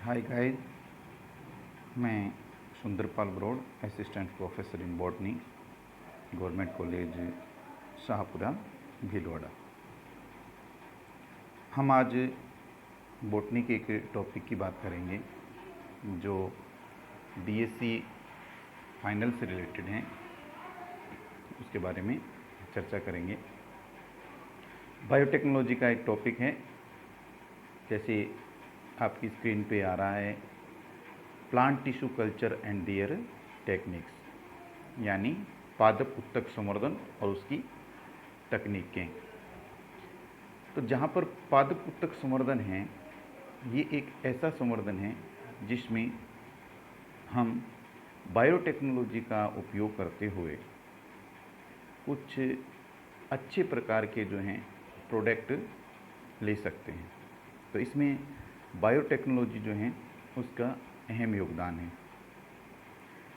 हाय guys, मैं Sundarpal Brod, assistant professor in botany, government college Shahpura Bhilwara. हम आज बॉटनी के एक टॉपिक की बात करेंगे जो बीएससी फाइनल से रिलेटेड हैं, उसके बारे में चर्चा करेंगे। बायोटेक्नोलॉजी का एक टॉपिक है, जैसे आपकी स्क्रीन पे आ रहा है, plant tissue culture and their techniques, यानी पादप उत्तक संवर्धन और उसकी तकनीकें। तो जहाँ पर पादप उत्तक संवर्धन है, ये एक ऐसा संवर्धन है जिसमें हम बायोटेक्नोलॉजी का उपयोग करते हुए कुछ अच्छे प्रकार के जो हैं प्रोडक्ट ले सकते हैं। तो इसमें बायोटेक्नोलॉजी जो है उसका अहम योगदान है।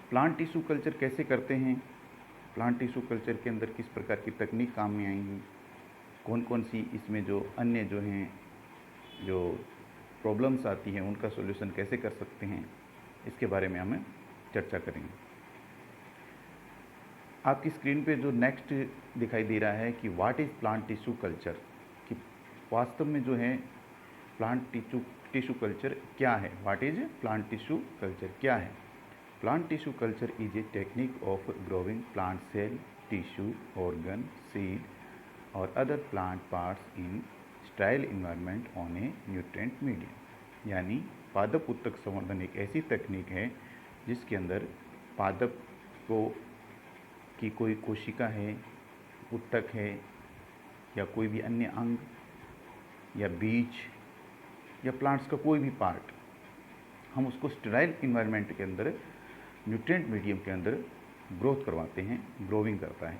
प्लांट टिश्यू कल्चर कैसे करते हैं, प्लांट टिश्यू कल्चर के अंदर किस प्रकार की तकनीक काम में आएंगी, कौन कौन सी इसमें जो अन्य जो हैं जो प्रॉब्लम्स आती हैं उनका सॉल्यूशन कैसे कर सकते हैं, इसके बारे में हम चर्चा करेंगे। आपकी स्क्रीन पे जो नेक्स्ट दिखाई दे रहा है कि what is plant tissue culture, कि वास्तव में जो है प्लांट टिश्यू कल्चर क्या है। What is plant tissue culture क्या है? Plant tissue culture is a technique of growing plant cell, tissue, organ, seed और other plant parts in sterile environment on a nutrient medium. यानी पादप उत्तक संवर्धन एक ऐसी तकनीक है जिसके अंदर पादप को की कोई कोशिका है, उत्तक है, या कोई भी अन्य अंग या बीज या प्लांट्स का कोई भी पार्ट, हम उसको स्टेराइल इन्वायरमेंट के अंदर, न्यूट्रिएंट मीडियम के अंदर ग्रोथ करवाते हैं, ग्रोविंग करता है।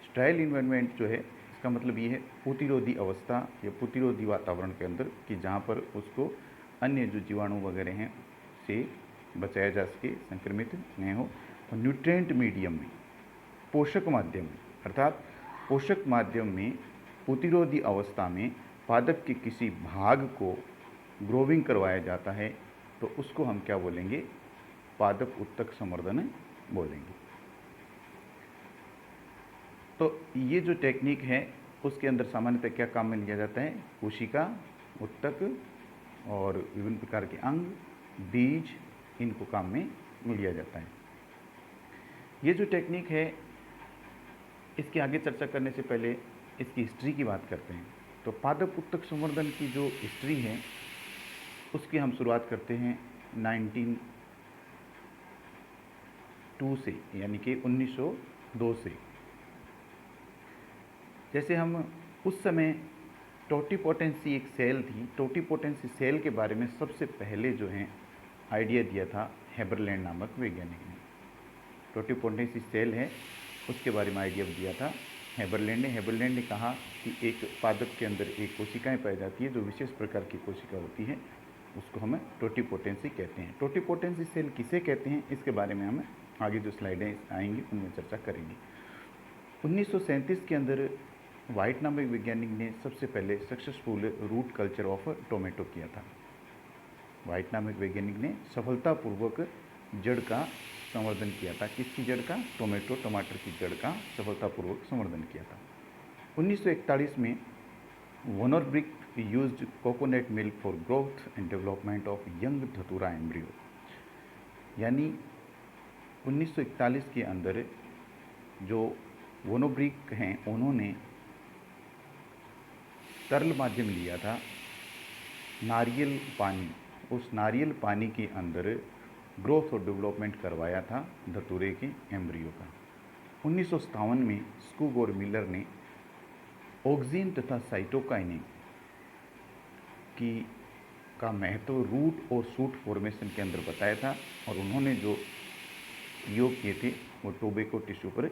स्टेराइल इन्वायरमेंट जो है, इसका मतलब ये है प्रतिरोधी अवस्था या प्रतिरोधी वातावरण के अंदर, कि जहाँ पर उसको अन्य जो जीवाणु वगैरह हैं से बचाया जा सके, संक्रमित नहीं हो। और न्यूट्रिएंट मीडियम में, पोषक माध्यम में, अर्थात पोषक माध्यम में प्रतिरोधी अवस्था में पादप के किसी भाग को ग्रोविंग करवाया जाता है, तो उसको हम क्या बोलेंगे? पादप उत्तक संवर्धन बोलेंगे। तो ये जो टेक्निक है उसके अंदर सामान्यतः क्या काम में लिया जाता है? कोशिका, उत्तक और विभिन्न प्रकार के अंग, बीज, इनको काम में लिया जाता है। ये जो टेक्निक है, इसकी आगे चर्चा करने से पहले इसकी हिस्ट्री की बात करते हैं। तो पादप उत्तक संवर्धन की जो हिस्ट्री है उसकी हम शुरुआत करते हैं 1902 से, यानी कि 1902 से। जैसे हम उस समय टोटिपोटेंसी एक सेल थी, टोटिपोटेंसी सेल के बारे में सबसे पहले जो है आइडिया दिया था हेबरलैंड नामक वैज्ञानिक ने। टोटिपोटेंसी सेल है, उसके बारे में आइडिया दिया था हेबरलैंड ने। हेबरलैंड ने कहा कि एक पादप के अंदर एक कोशिकाएं पाई जाती है जो विशेष प्रकार की कोशिका होती है, उसको हम टोटिपोटेंसी कहते हैं। टोटिपोटेंसी सेल किसे कहते हैं, इसके बारे में हम आगे जो स्लाइडें आएंगी उनमें चर्चा करेंगे। 1937 के अंदर वाइट नामक वैज्ञानिक ने सबसे पहले successful root culture of tomato किया था। वाइट नामक वैज्ञानिक ने सफलतापूर्वक जड़ का संवर्धन किया था। किसकी जड़ का? टमाटर की जड़ का सफलतापूर्वक संवर्धन किया था। 1941 में van Overbeek used coconut milk for growth and development of young Datura embryo. यानी 1941 के अंदर जो वोनोब्रिक हैं, उन्होंने तरल माध्यम लिया था, नारियल पानी, उस नारियल पानी के अंदर ग्रोथ और डेवलपमेंट करवाया था धतूरे के एम्ब्रियो का। 1957 में स्कूग और मिलर ने ऑक्सिन तथा साइटोकाइनिन की का महत्व रूट और शूट फॉर्मेशन के अंदर बताया था, और उन्होंने जो प्रयोग किए थे वो टोबैको टिश्यू पर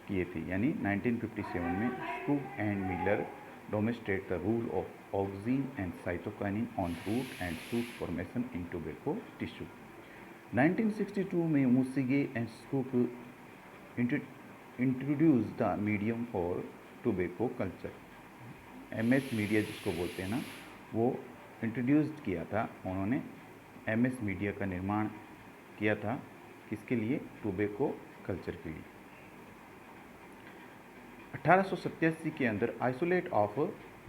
किए थे। यानी 1957 में Skoog and Miller demonstrate the role of auxin and cytokinin on root and shoot formation in tobacco tissue. 1962 में मुसिगे and Skoog introduce the medium for tobacco culture. MS media जिसको बोलते हैं ना, वो इंट्रोड्यूस किया था उन्होंने MS मीडिया का निर्माण किया था, किसके लिए? टोबैको कल्चर के लिए। 1887 के अंदर isolate of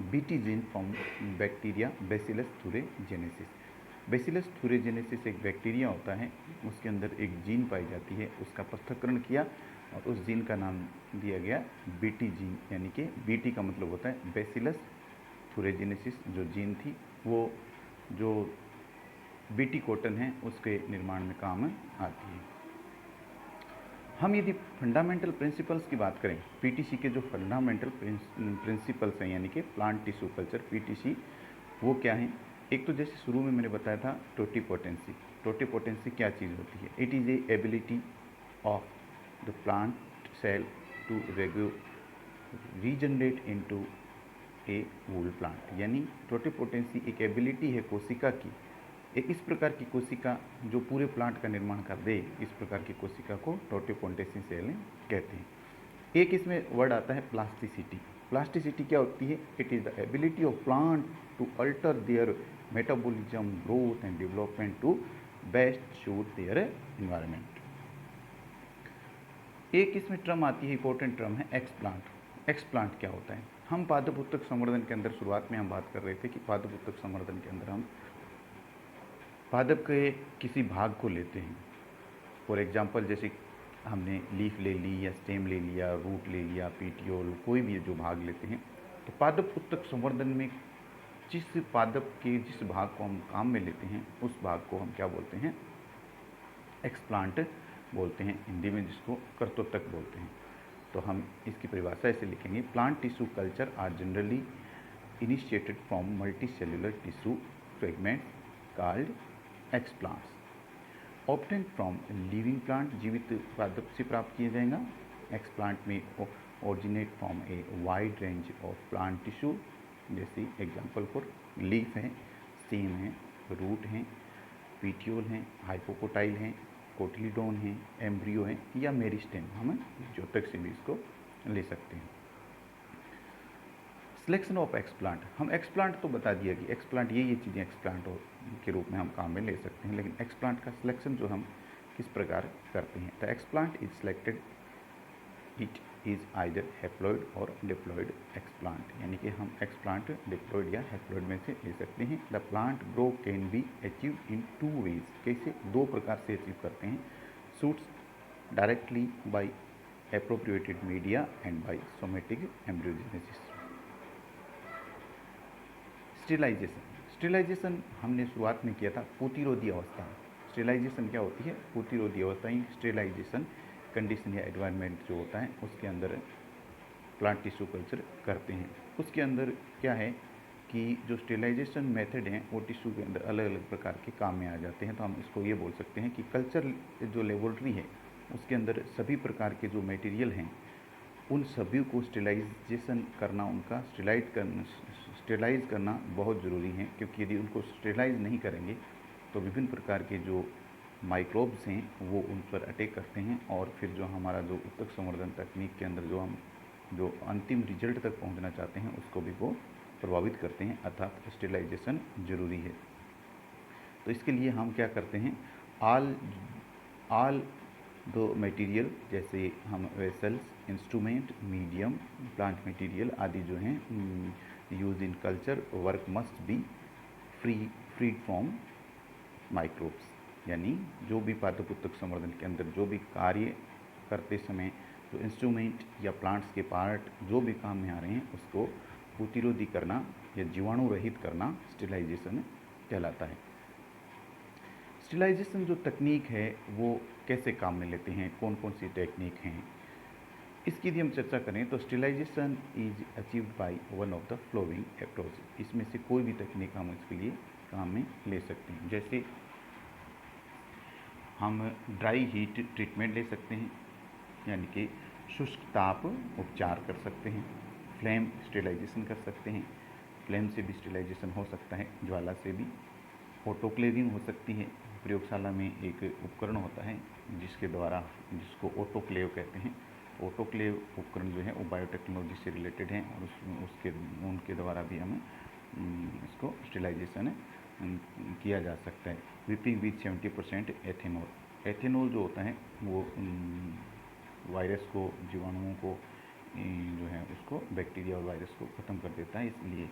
BT gene from bacteria Bacillus thuringiensis. Bacillus thuringiensis एक बैक्टीरिया होता है, उसके अंदर एक जीन पाई जाती है, उसका पृथक्करण किया और उस जीन का नाम दिया गया बीटी जीन, यानी कि बीटी का मतलब होता है बेसिलस थुरेजेनेसिस। जो जीन थी वो जो बीटी कॉटन है उसके निर्माण में काम आती है। हम यदि फंडामेंटल प्रिंसिपल्स की बात करें, पीटीसी के जो फंडामेंटल प्रिंसिपल्स हैं यानी कि प्लांट टिश्यू कल्चर पीटीसी, वो क्या हैं? एक तो जैसे शुरू में मैंने बताया था टोटीपोटेंसी। टोटीपोटेंसी क्या चीज़ होती है? It is a ability of the plant cell to regenerate into a whole plant. यानी टोटीपोटेंसी एक एबिलिटी है कोशिका की, एक इस प्रकार की कोशिका जो पूरे प्लांट का निर्माण कर दे, इस प्रकार की कोशिका को टोटीपोटेंसी सेल कहते हैं। एक इसमें वर्ड आता है प्लास्टिसिटी। प्लास्टिसिटी क्या होती है? It is the ability of plant to alter their metabolism, growth and development to best suit their environment. एक इसमें टर्म आती है, इंपॉर्टेंट टर्म है एक्सप्लांट। एक्सप्लांट क्या होता है? हम पादप उत्तक संवर्धन के अंदर शुरुआत में हम बात कर रहे थे कि पादप उत्तक संवर्धन के अंदर हम पादप के किसी भाग को लेते हैं। फॉर एग्जांपल जैसे हमने लीफ ले ली या स्टेम ले लिया, रूट ले लिया, पीटियोल, कोई भी जो भाग लेते हैं, तो पादप उत्तक संवर्धन में जिस पादप के जिस भाग को हम काम में लेते हैं उस भाग को हम क्या बोलते हैं? एक्सप्लांट बोलते हैं, हिंदी में जिसको कर्तोत्तक बोलते हैं। तो हम इसकी परिभाषा ऐसे लिखेंगे, plant tissue culture are generally initiated from multicellular tissue fragments called explants obtained from living plant. जीवित पादप से प्राप्त किया जाएगा। एक्सप्लांट में originate from a wide range of plant tissue, जैसे एग्जांपल फॉर लीफ है, स्टेम है, रूट हैं, पीटियोल हैं, हाइपोकोटाइल हैं, कोटिलीडोन हैं, एम्ब्रियो हैं या मेरिस्टेम, हम ज्योतक से भी इसको ले सकते हैं। सिलेक्शन ऑफ एक्सप्लांट, हम एक्सप्लांट तो बता दिया कि एक्सप्लांट ये चीज़ें एक्सप्लांट के रूप में हम काम में ले सकते हैं, लेकिन एक्सप्लांट का सिलेक्शन जो हम किस प्रकार करते हैं? The explant is selected, it is either haploid और डिप्लॉइड एक्सप्लांट, यानी कि हम एक्सप्लांट डिप्लॉइड या हैप्लॉइड में से ले सकते हैं। The plant grow can be achieve in 2 ways, कैसे? 2 प्रकार से अचीव करते हैं। Shoots directly by appropriated media and by somatic embryogenesis. Sterilisation, sterilisation हमने शुरुआत में किया था पूतिरोधी अवस्था। स्टेलाइजेशन क्या होती है? पूतिरोधी अवस्था ही स्टेलाइजेशन कंडीशन या एनवायरनमेंट जो होता है उसके अंदर प्लांट टिश्यू कल्चर करते हैं। उसके अंदर क्या है कि जो स्टेलाइजेशन मेथड हैं वो टिश्यू के अंदर अलग अलग प्रकार के काम में आ जाते हैं। तो हम इसको ये बोल सकते हैं कि कल्चर जो लेबोरेटरी है उसके अंदर सभी प्रकार के जो मटेरियल हैं उन सभी को स्टेलाइजेशन करना, उनका स्टेलाइज करना बहुत ज़रूरी है, क्योंकि यदि उनको स्टेलाइज नहीं करेंगे तो विभिन्न प्रकार के जो माइक्रोब्स हैं वो उन पर अटैक करते हैं और फिर जो हमारा जो उत्तक संवर्धन तकनीक के अंदर जो हम जो अंतिम रिजल्ट तक पहुंचना चाहते हैं उसको भी वो प्रभावित करते हैं, अर्थात स्टेलाइजेशन जरूरी है। तो इसके लिए हम क्या करते हैं? ऑल दो मटेरियल, जैसे हम vessels, instrument, medium, plant material आदि जो हैं use in culture work must be freed from microbes, यानी जो भी पादप उत्तक संवर्धन के अंदर जो भी कार्य करते समय जो इंस्ट्रूमेंट या प्लांट्स के पार्ट जो भी काम में आ रहे हैं उसको प्रतिरोधी करना या जीवाणु रहित करना स्टेलाइजेशन कहलाता है। स्टेलाइजेशन जो तकनीक है वो कैसे काम में लेते हैं, कौन कौन सी टेक्निक हैं, इसकी यदि हम चर्चा करें तो sterilisation is achieved by one of the flowing approach. इसमें से कोई भी तकनीक हम इसके लिए काम में ले सकते हैं। जैसे हम ड्राई हीट ट्रीटमेंट ले सकते हैं, यानी कि शुष्क ताप उपचार कर सकते हैं। फ्लेम स्टेलाइजेशन कर सकते हैं, फ्लेम से भी स्टेलाइजेशन हो सकता है, ज्वाला से भी। ऑटोक्लेविंग हो सकती है, प्रयोगशाला में एक उपकरण होता है जिसके द्वारा, जिसको ऑटोक्लेव कहते हैं। ऑटोक्लेव उपकरण जो है वो बायोटेक्नोलॉजी से रिलेटेड हैं और उनके द्वारा भी हम इसको स्टेलाइजेशन किया जा सकता है। Whipping with 70% ethanol. एथेनॉल जो होता है वो वायरस को, जीवाणुओं को जो है उसको, बैक्टीरिया और वायरस को ख़त्म कर देता है, इसलिए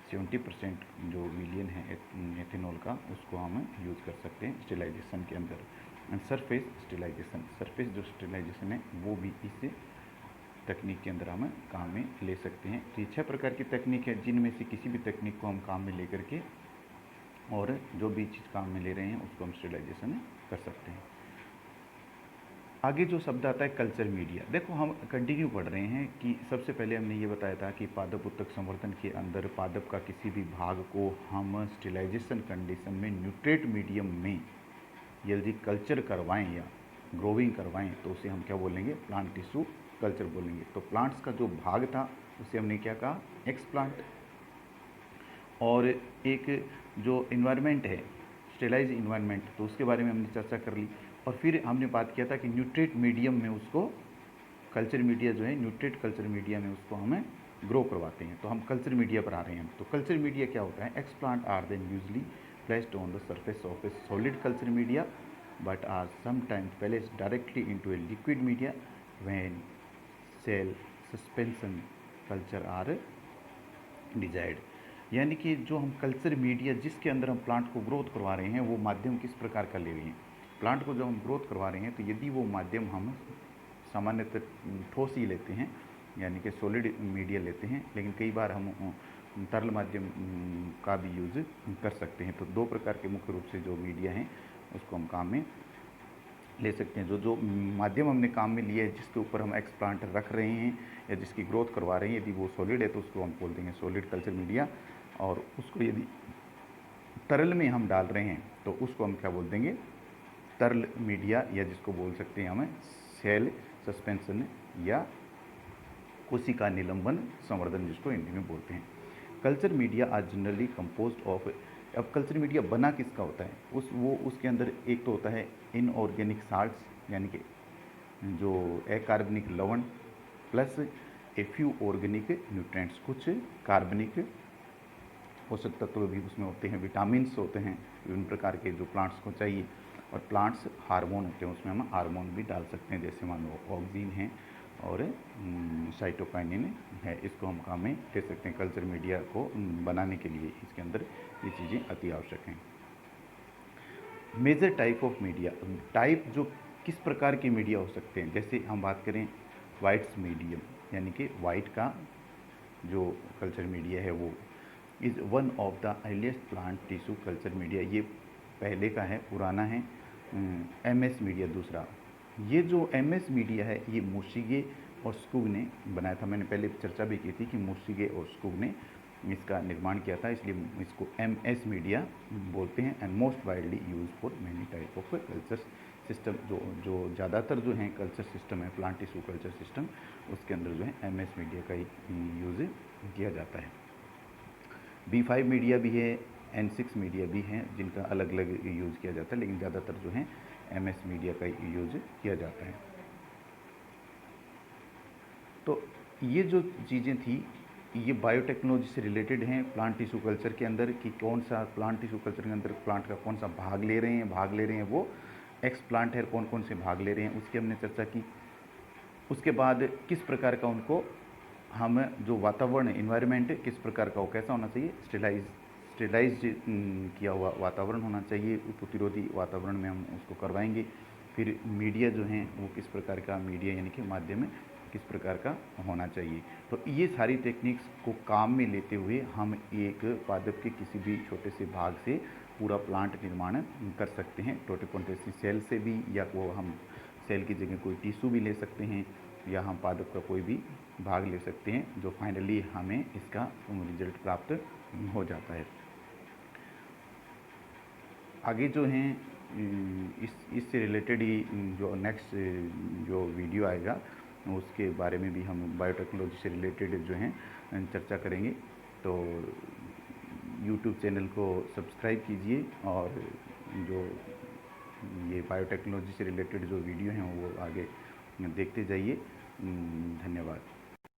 70% जो विलियन है एथेनॉल का, उसको हम यूज़ कर सकते हैं स्टेलाइजेशन के अंदर। एंड सरफेस स्टेलाइजेशन, सरफेस जो स्टेलाइजेशन है वो भी इस तकनीक के अंदर हम काम में ले सकते हैं। तो ये 6 प्रकार की तकनीक है, जिनमें से किसी भी तकनीक को हम काम में ले करके और जो भी चीज़ काम में ले रहे हैं उसको हम स्टेलाइजेशन कर सकते हैं। आगे जो शब्द आता है कल्चर मीडिया। देखो हम कंटिन्यू पढ़ रहे हैं कि सबसे पहले हमने ये बताया था कि पादप उत्तक संवर्धन के अंदर पादप का किसी भी भाग को हम स्टेलाइजेशन कंडीशन में न्यूट्रेट मीडियम में यदि कल्चर करवाएं या ग्रोविंग करवाएं तो उसे हम क्या बोलेंगे, प्लांट टिश्यू कल्चर बोलेंगे। तो प्लांट्स का जो भाग था उसे हमने क्या कहा, एक्सप्लांट। और एक जो इन्वायरमेंट है, स्टेलाइज इन्वायरमेंट, तो उसके बारे में हमने चर्चा कर ली। और फिर हमने बात किया था कि न्यूट्रेट मीडियम में उसको, कल्चर मीडिया जो है न्यूट्रेट कल्चर मीडिया में उसको हमें ग्रो करवाते हैं। तो हम कल्चर मीडिया पर आ रहे हैं। तो कल्चर मीडिया क्या होता है, explant are then usually placed on the surface of a solid culture media but are sometimes placed directly into a liquid media when cell suspension culture are desired। यानी कि जो हम कल्चर मीडिया जिसके अंदर हम प्लांट को growth करवा रहे हैं वो माध्यम किस प्रकार का ले रहे हैं। प्लांट को जब हम ग्रोथ करवा रहे हैं तो यदि वो माध्यम हम सामान्यतः ठोस ही लेते हैं, यानी कि सॉलिड मीडिया लेते हैं, लेकिन कई बार हम तरल माध्यम का भी यूज़ कर सकते हैं। तो 2 प्रकार के मुख्य रूप से जो मीडिया हैं उसको हम काम में ले सकते हैं। जो माध्यम हमने काम में लिया है, जिसके ऊपर हम एक्सप्लांट रख रहे हैं या जिसकी ग्रोथ करवा रहे हैं, यदि वो सॉलिड है तो उसको हम बोल देंगे सॉलिड कल्चर मीडिया। और उसको यदि तरल में हम डाल रहे हैं तो उसको हम क्या बोल देंगे, तरल मीडिया, या जिसको बोल सकते हैं हमें सेल सस्पेंशन या कोशिका निलंबन संवर्धन, जिसको हिंदी में बोलते हैं। Culture media are generally composed of, अब कल्चर मीडिया बना किसका होता है, उसके अंदर एक तो होता है इनऑर्गेनिक साल्ट्स, यानी कि जो अकार्बनिक लवण, plus a few organic nutrients, कुछ कार्बनिक पोषक तत्व भी उसमें होते हैं, विटामिन्स होते हैं विभिन्न प्रकार के जो प्लांट्स को चाहिए। और प्लांट्स हार्मोन होते हैं, उसमें हम हार्मोन भी डाल सकते हैं, जैसे मान लो ऑक्सीन है और साइटोकाइनिन है, इसको हम काम में ले सकते हैं। कल्चर मीडिया को बनाने के लिए इसके अंदर ये चीज़ें अति आवश्यक हैं। Major type of media, type जो किस प्रकार के मीडिया हो सकते हैं, जैसे हम बात करें वाइट्स मीडियम, यानी कि वाइट का जो कल्चर मीडिया है वो is one of the earliest plant tissue culture media, ये पहले का है, पुराना है। MS मीडिया दूसरा, ये जो MS मीडिया है ये मोशिगे और स्कूग ने बनाया था। मैंने पहले चर्चा भी की थी कि मोशिगे और स्कूग ने इसका निर्माण किया था, इसलिए इसको MS मीडिया बोलते हैं। And most widely use for many type of culture system, जो ज़्यादातर जो हैं कल्चर सिस्टम है, प्लांट टिश्यू कल्चर सिस्टम, उसके अंदर जो है MS मीडिया का ही यूज़ किया जाता है। B5 मीडिया भी है, N6 मीडिया भी हैं, जिनका अलग अलग यूज़ किया जाता है, लेकिन ज़्यादातर जो है MS मीडिया का यूज़ किया जाता है। तो ये जो चीज़ें थी ये बायोटेक्नोलॉजी से रिलेटेड हैं प्लांट टिश्यू कल्चर के अंदर, कि कौन सा प्लांट टिश्यू कल्चर के अंदर प्लांट का कौन सा भाग ले रहे हैं वो एक्सप्लांट है, कौन कौन से भाग ले रहे हैं उसकी हमने चर्चा की। उसके बाद किस प्रकार का उनको हम जो वातावरण इन्वायरमेंट किस प्रकार का हो, कैसा होना चाहिए, स्टेलाइज किया हुआ वातावरण होना चाहिए, प्रतिरोधी वातावरण में हम उसको करवाएंगे। फिर मीडिया जो हैं वो किस प्रकार का मीडिया, यानी कि माध्यम किस प्रकार का होना चाहिए। तो ये सारी टेक्निक्स को काम में लेते हुए हम एक पादप के किसी भी छोटे से भाग से पूरा प्लांट निर्माण कर सकते हैं। टोटिपोटेंसी सेल से भी, या वो हम सेल की जगह कोई टिश्यू भी ले सकते हैं, या हम पादप का कोई भी भाग ले सकते हैं, जो फाइनली हमें इसका रिजल्ट प्राप्त हो जाता है। आगे जो हैं इससे रिलेटेड ही जो नेक्स्ट जो वीडियो आएगा उसके बारे में भी हम बायोटेक्नोलॉजी से रिलेटेड जो हैं चर्चा करेंगे। तो यूट्यूब चैनल को सब्सक्राइब कीजिए और जो ये बायोटेक्नोलॉजी से रिलेटेड जो वीडियो हैं वो आगे देखते जाइए। धन्यवाद।